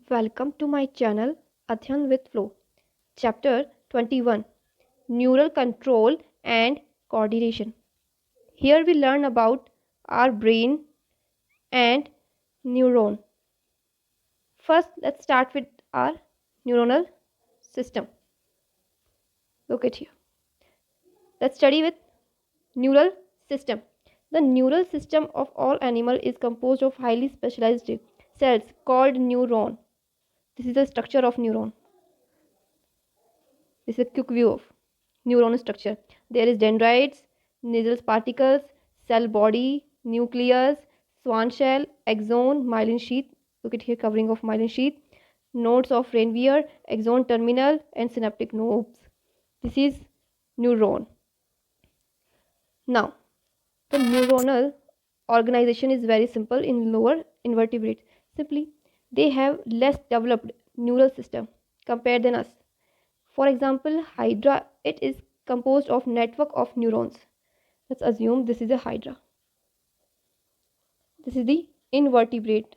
Welcome to my channel Adhyan with Flow. Chapter 21 Neural Control and Coordination. Here we learn about our brain and neuron. First, let's start with our neuronal system. Look at here. Let's study with neural system. The neural system of all animal is composed of highly specialized cells called neuron. This is the structure of neuron. This is a quick view of neuron structure. There is dendrites, nasal particles, cell body, nucleus, swan shell, axon, myelin sheath. Look at here, covering of myelin sheath, nodes of Ranvier, axon terminal, and synaptic nodes. This is neuron. Now, the neuronal organization is very simple in lower invertebrates. Simply, they have less developed neural system compared than us. For example, Hydra, it is composed of network of neurons. Let's assume this is a Hydra. This is the invertebrate,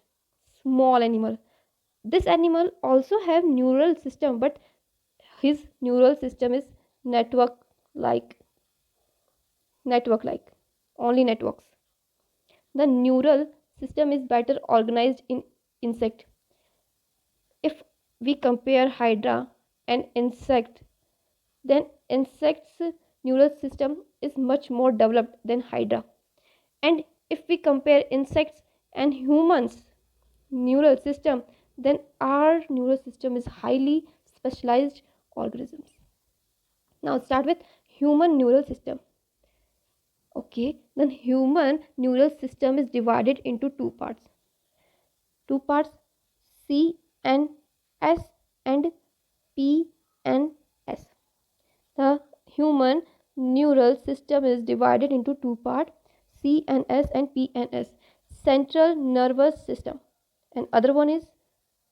small animal. This animal also have neural system, but his neural system is network-like, only networks. The neural system is better organized in insect. If we compare Hydra and insect, then insects neural system is much more developed than Hydra. And if we compare insects and humans neural system, then our neural system is highly specialized organisms. Now start with human neural system. Okay, then human neural system is divided into two parts. C and S and P and S. The human neural system is divided into two parts, C and S and P and S. Central nervous system, and other one is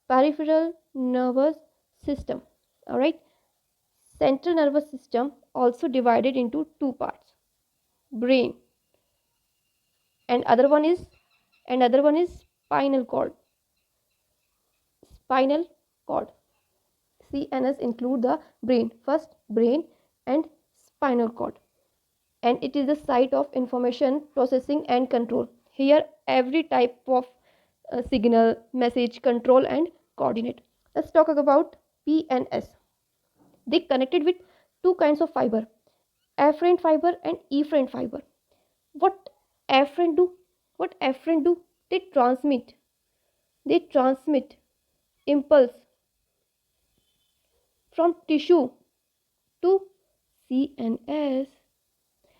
peripheral nervous system. All right, central nervous system also divided into two parts, brain, and other one is spinal cord. C and S include the brain. First, brain and spinal cord, and it is the site of information processing and control. Here every type of signal, message, control and coordinate. Let's talk about P and S. They connected with two kinds of fiber, afferent fiber and efferent fiber. What afferent do? They transmit impulse from tissue to CNS.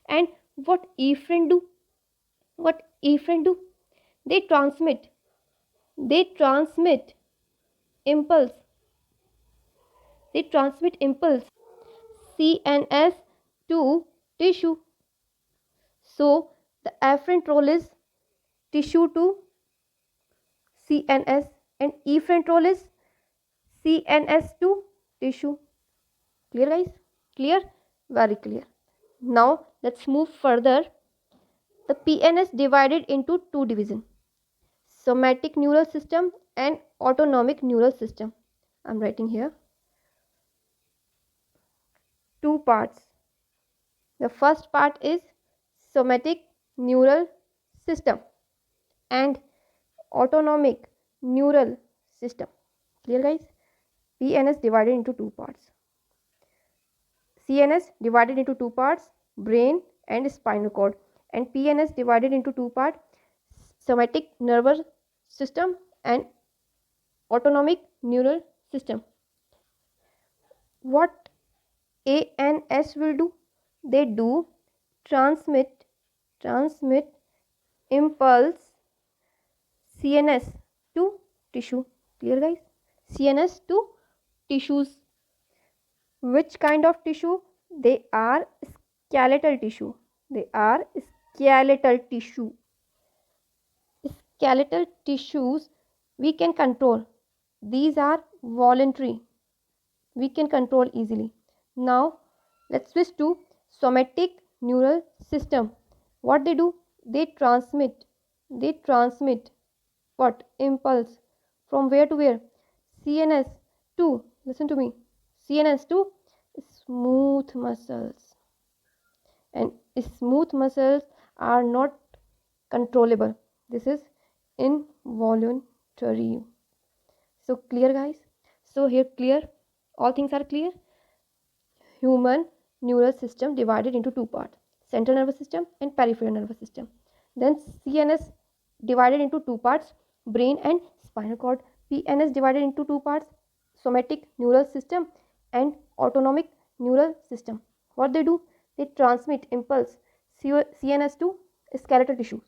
And what efferent do? They transmit impulse CNS to tissue. So the afferent role is tissue to CNS and efferent role is CNS to tissue. Clear, guys? Clear? Very clear. Now let's move further. The PNS divided into two divisions, somatic neural system and autonomic neural system. I'm writing here two parts. The first part is somatic neural system and autonomic neural system. Clear, guys? PNS divided into two parts. CNS divided into two parts, brain and spinal cord, and PNS divided into two parts, somatic nervous system and autonomic neural system. What A and S will do? They do transmit impulse CNS to tissue. Clear, guys? CNS to tissues. Which kind of tissue? They are skeletal tissue. Skeletal tissues we can control. These are voluntary. We can control easily. Now let's switch to somatic neural system. What they do? They transmit what? Impulse. From where to where? CNS2, listen to me, CNS2, smooth muscles. And smooth muscles are not controllable. This is involuntary. So clear, guys? So here clear, all things are clear. Human neural system divided into two parts, central nervous system and peripheral nervous system. Then CNS divided into two parts, brain and spinal cord. PNS divided into two parts, somatic neural system and autonomic neural system. What they do? They transmit impulse CNS to skeletal tissue,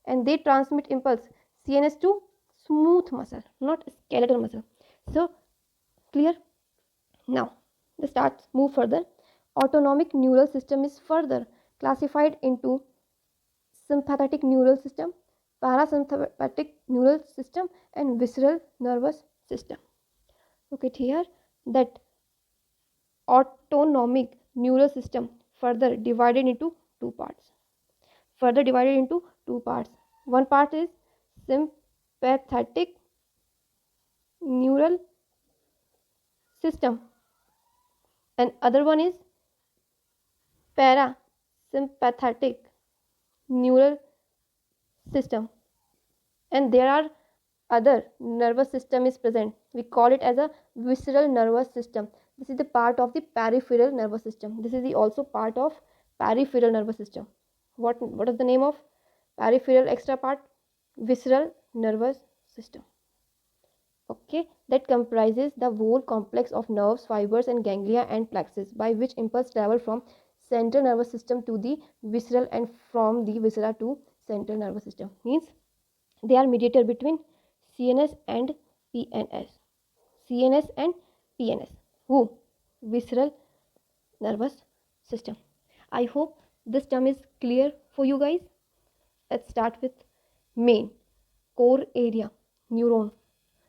and they transmit impulse CNS to smooth muscle, not skeletal muscle. So clear? Now let's start move further. Autonomic neural system is further classified into sympathetic neural system, parasympathetic neural system, and visceral nervous system. Look at here that autonomic neural system further divided into two parts. Further divided into two parts. One part is sympathetic neural system, and other one is parasympathetic neural system. And there are other nervous system is present. We call it as a visceral nervous system. This is the part of the peripheral nervous system. This is the also part of peripheral nervous system. What is the name of peripheral extra part? Visceral nervous system. Okay, that comprises the whole complex of nerves, fibers and ganglia and plexus by which impulse travel from central nervous system to the visceral and from the viscera to central nervous system. Means they are mediator between CNS and PNS. CNS and PNS. Who? Visceral nervous system. I hope this term is clear for you guys. Let's start with main core area, neuron.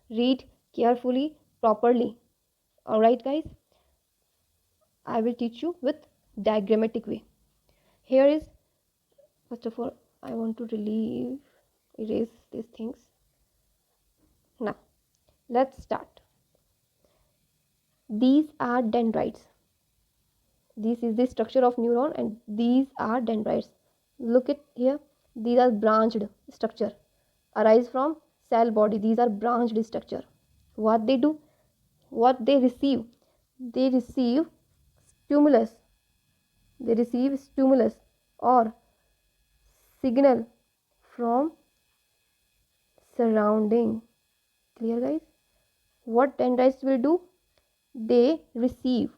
Read carefully, properly. Alright guys, I will teach you with diagrammatic way. Here is, first of all, I want to erase these things. Now, let's start. These are dendrites. This is the structure of neuron and these are dendrites. Look at here, these are branched structure, arise from cell body. These are branched structure. What they do? What they receive? They receive stimulus. They receive stimulus or signal from surrounding. Clear guys? What dendrites will do? They receive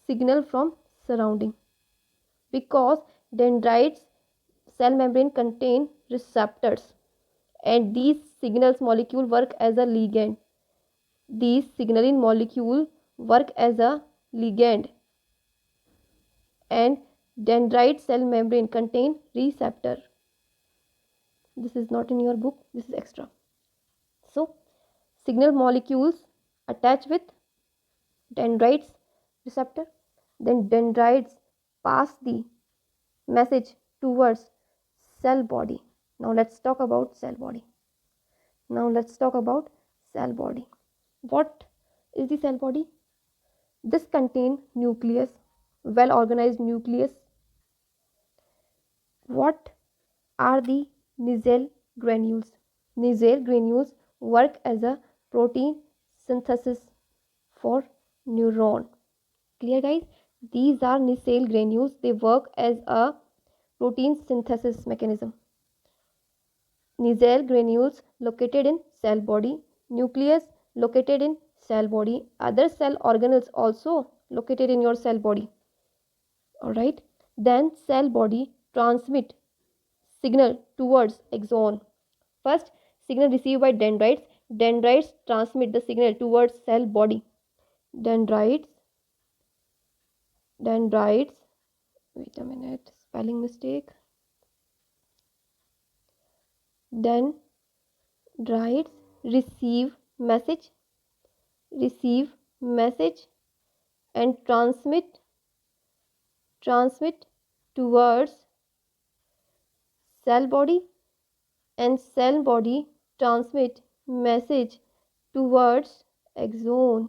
signal from surrounding, because dendrites cell membrane contain receptors and these signals molecule work as a ligand. These signaling molecule work as a ligand and dendrite cell membrane contain receptor. This is not in your book, this is extra. So signal molecules attach with dendrites receptor, then dendrites pass the message towards cell body. Now let's talk about cell body. What is the cell body? This contains nucleus, well organized nucleus. What are the Nizel granules? Nizel granules work as a protein synthesis for neuron. Clear guys? These are Nizel granules. They work as a protein synthesis mechanism. Nizel granules located in cell body. Nucleus located in cell body. Other cell organelles also located in your cell body. Alright. Then cell body transmit signal towards axon. First, signal received by dendrites. Dendrites transmit the signal towards cell body. Dendrites, wait a minute, spelling mistake. Dendrites receive message and transmit towards cell body, and cell body transmit message towards axon.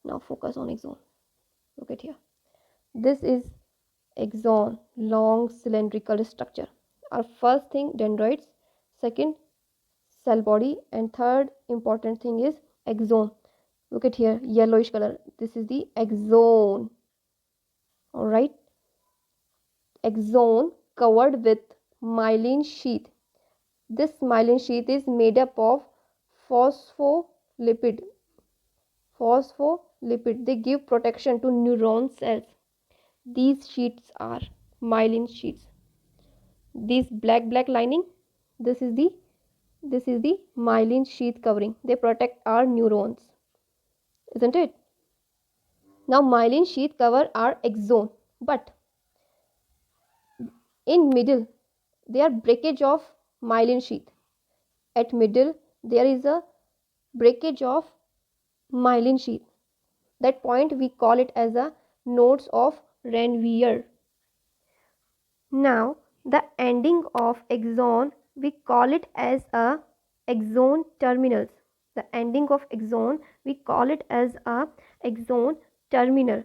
Now focus on axon. Look at here. This is axon, long cylindrical structure. Our first thing, dendrites. Second, cell body. And third important thing is axon. Look at here, yellowish color. This is the axon. All right. Axon covered with myelin sheath. This myelin sheath is made up of phospholipid. They give protection to neuron cells. These sheets are myelin sheets. This black lining, this is the myelin sheath covering. They protect our neurons, isn't it? Now myelin sheath cover our axon, but in middle there are breakage of myelin sheath. At middle there is a breakage of myelin sheath. That point we call it as a nodes of Ranvier. Now the ending of axon, we call it as a axon terminals. The ending of axon, we call it as a axon terminal,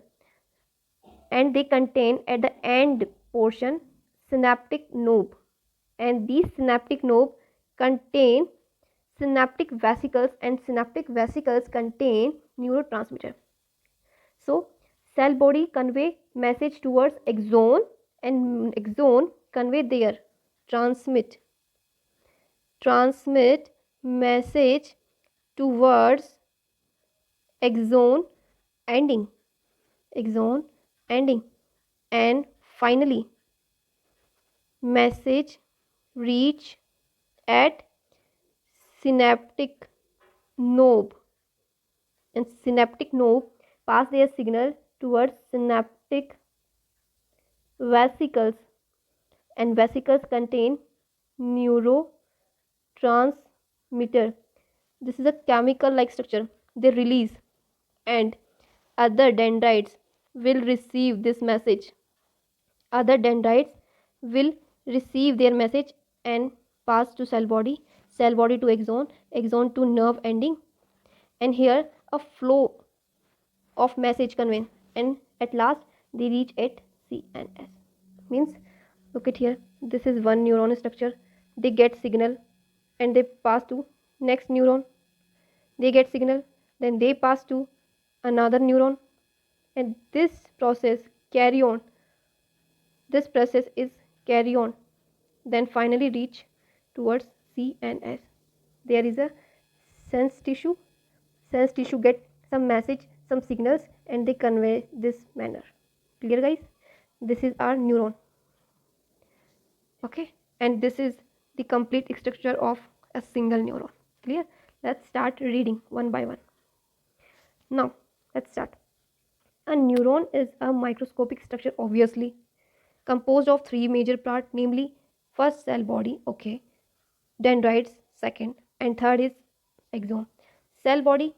and they contain at the end portion synaptic knob, and these synaptic knob contain synaptic vesicles, and synaptic vesicles contain neurotransmitter. So cell body convey message towards axon, and axon convey their transmit message towards axon ending, axon ending, and finally message reach at synaptic knob, and synaptic knob pass their signal towards synaptic vesicles, and vesicles contain neurotransmitter. This is a chemical like structure. They release, and other dendrites will receive this message. Other dendrites will receive their message and pass to cell body to axon, axon to nerve ending, and here a flow of message convey, and at last they reach at CNS. Means, look at here, this is one neuron structure. They get signal and they pass to next neuron. They get signal, then they pass to another neuron, and this process carry on. This process is carry on, then finally reach towards CNS. There is a sense tissue. Sense tissue get some message, some signals, and they convey this manner. Clear, guys? This is our neuron. Okay, and this is the complete structure of a single neuron. Clear? Let's start reading one by one. Now let's start. A neuron is a microscopic structure, obviously, composed of three major parts, namely first cell body, okay, dendrites second, and third is axon. Cell body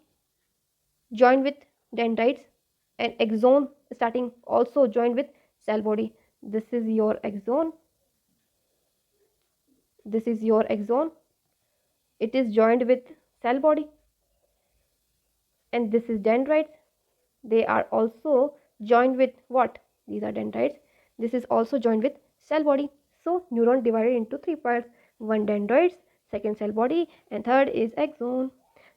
joined with dendrites, and axon starting also joined with cell body. This is your axon. This is your axon. It is joined with cell body, and this is dendrites. They are also joined with what? These are dendrites. This is also joined with cell body. So neuron divided into three parts: one dendrites, second cell body, and third is axon.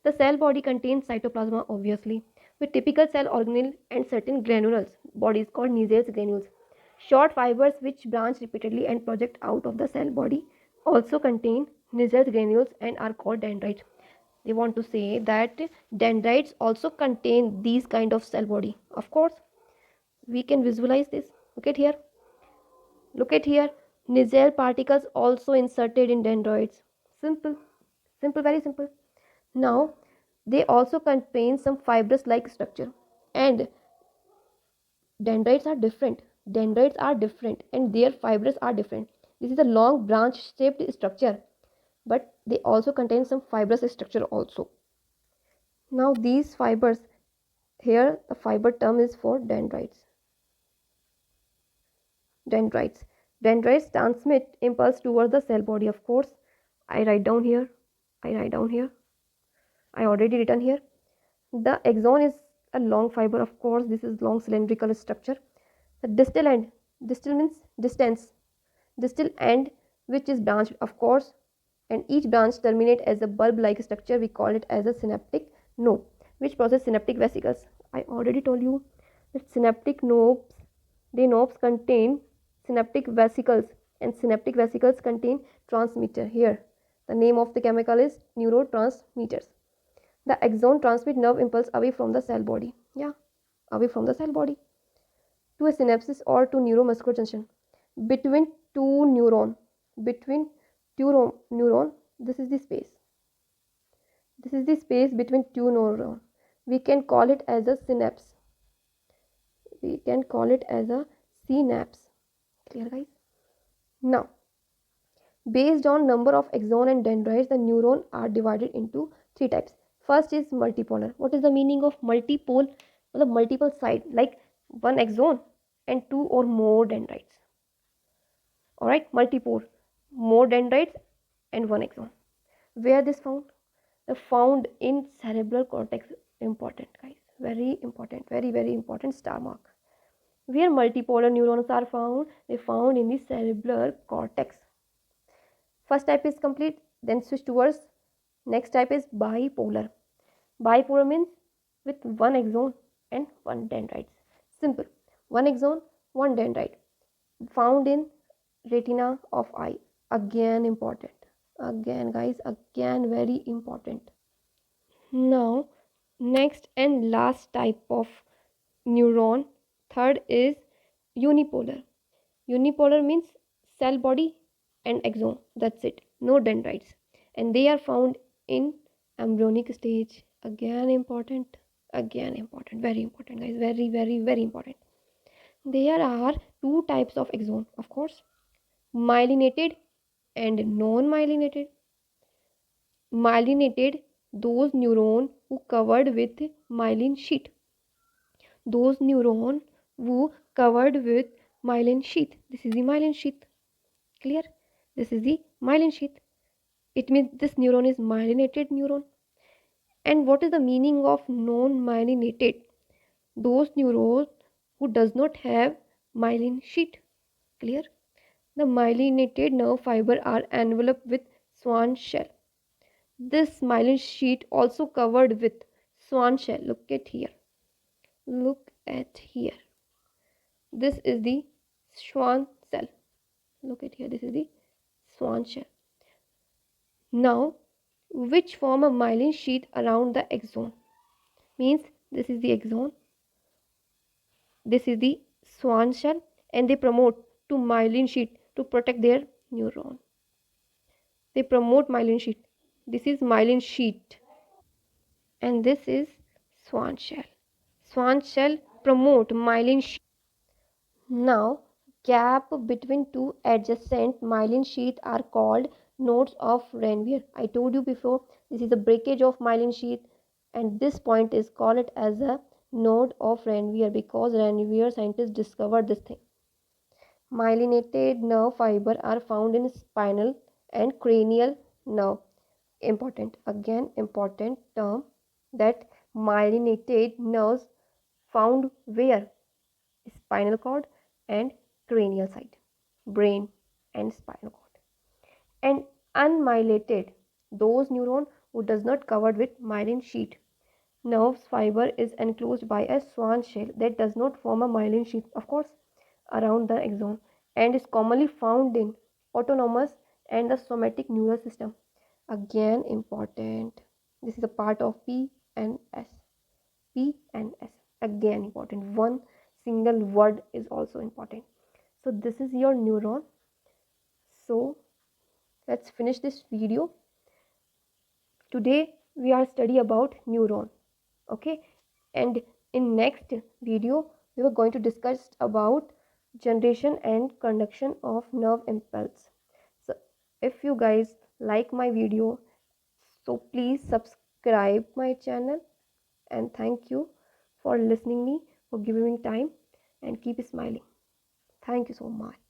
The cell body contains cytoplasm, obviously, with typical cell organelle and certain granules, bodies called Nizel's granules. Short fibers which branch repeatedly and project out of the cell body also contain Nizel's granules and are called dendrites. They want to say that dendrites also contain these kind of cell body. Of course, we can visualize this. Look at here. Look at here. Nizelle particles also inserted in dendrites. Simple. Simple, very simple. Now, they also contain some fibrous like structure. And dendrites are different. Dendrites are different and their fibers are different. This is a long branch shaped structure, but they also contain some fibrous structure also. Now these fibers, here the fiber term is for dendrites. Dendrites transmit impulse towards the cell body. Of course, I write down here. I write down here. I already written here. The axon is a long fiber, of course. This is long cylindrical structure. The distal end, distal means distance, distal end which is branched, of course, and each branch terminate as a bulb-like structure. We call it as a synaptic node, which process synaptic vesicles. I already told you that synaptic nodes, knobs contain synaptic vesicles, and synaptic vesicles contain transmitter. Here, the name of the chemical is neurotransmitters. The axon transmit nerve impulse away from the cell body. Yeah, away from the cell body to a synapse or to neuromuscular junction between two neuron. Between two neuron, this is the space. This is the space between two neuron. We can call it as a synapse. We can call it as a synapse. Clear, guys? Now, based on number of axon and dendrites, the neuron are divided into three types. First is multipolar. What is the meaning of multipole? The multiple side, like one axon and two or more dendrites. Alright, multipole, more dendrites and one axon. Where this found? Found in cerebral cortex. Important, guys. Very important. Very, very important star mark. Where multipolar neurons are found? They found in the cerebral cortex. First type is complete, then switch towards next type is bipolar. Bipolar means with one axon and one dendrite. Simple. One axon, one dendrite. Found in retina of eye. Again important. Again, guys, again very important. Now, next and last type of neuron, third is unipolar. Unipolar means cell body and axon. That's it. No dendrites. And they are found in embryonic stage. Again important. Again important. Very important, guys. Very, very, very important. There are two types of axon, of course. Myelinated and non-myelinated. Myelinated, those neurons who covered with myelin sheath. Those neurons who covered with myelin sheath. This is the myelin sheath. Clear? This is the myelin sheath. It means this neuron is myelinated neuron. And what is the meaning of non-myelinated? Those neurons who does not have myelin sheath. Clear? The myelinated nerve fiber are enveloped with Schwann shell. This myelin sheet also covered with Schwann shell. Look at here. Look at here. This is the Schwann cell. Look at here. This is the Schwann shell. Now, which form a myelin sheath around the axon? Means this is the axon. This is the Schwann shell, and they promote to myelin sheath to protect their neuron. They promote myelin sheath. This is myelin sheath, and this is Schwann shell. Schwann shell promote myelin sheath. Now, gap between two adjacent myelin sheath are called nodes of Ranvier. I told you before, this is a breakage of myelin sheath, and this point is called as a node of Ranvier because Ranvier scientists discovered this thing. Myelinated nerve fiber are found in spinal and cranial nerve. Important, again important term, that myelinated nerves found where? Spinal cord and cranial side, brain and spinal cord. And unmyelinated, those neuron who does not covered with myelin sheath. Nerves fiber is enclosed by a Schwann shell that does not form a myelin sheath, of course, around the axon, and is commonly found in autonomous and the somatic neural system. Again important. This is a part of P and S. P and S. Again important. One single word is also important. So this is your neuron. So let's finish this video. Today we are study about neuron. Okay, and in next video we are going to discuss about generation and conduction of nerve impulse. So if you guys like my video, so please subscribe my channel, and thank you for listening me, for giving me time, and keep smiling. Thank you so much.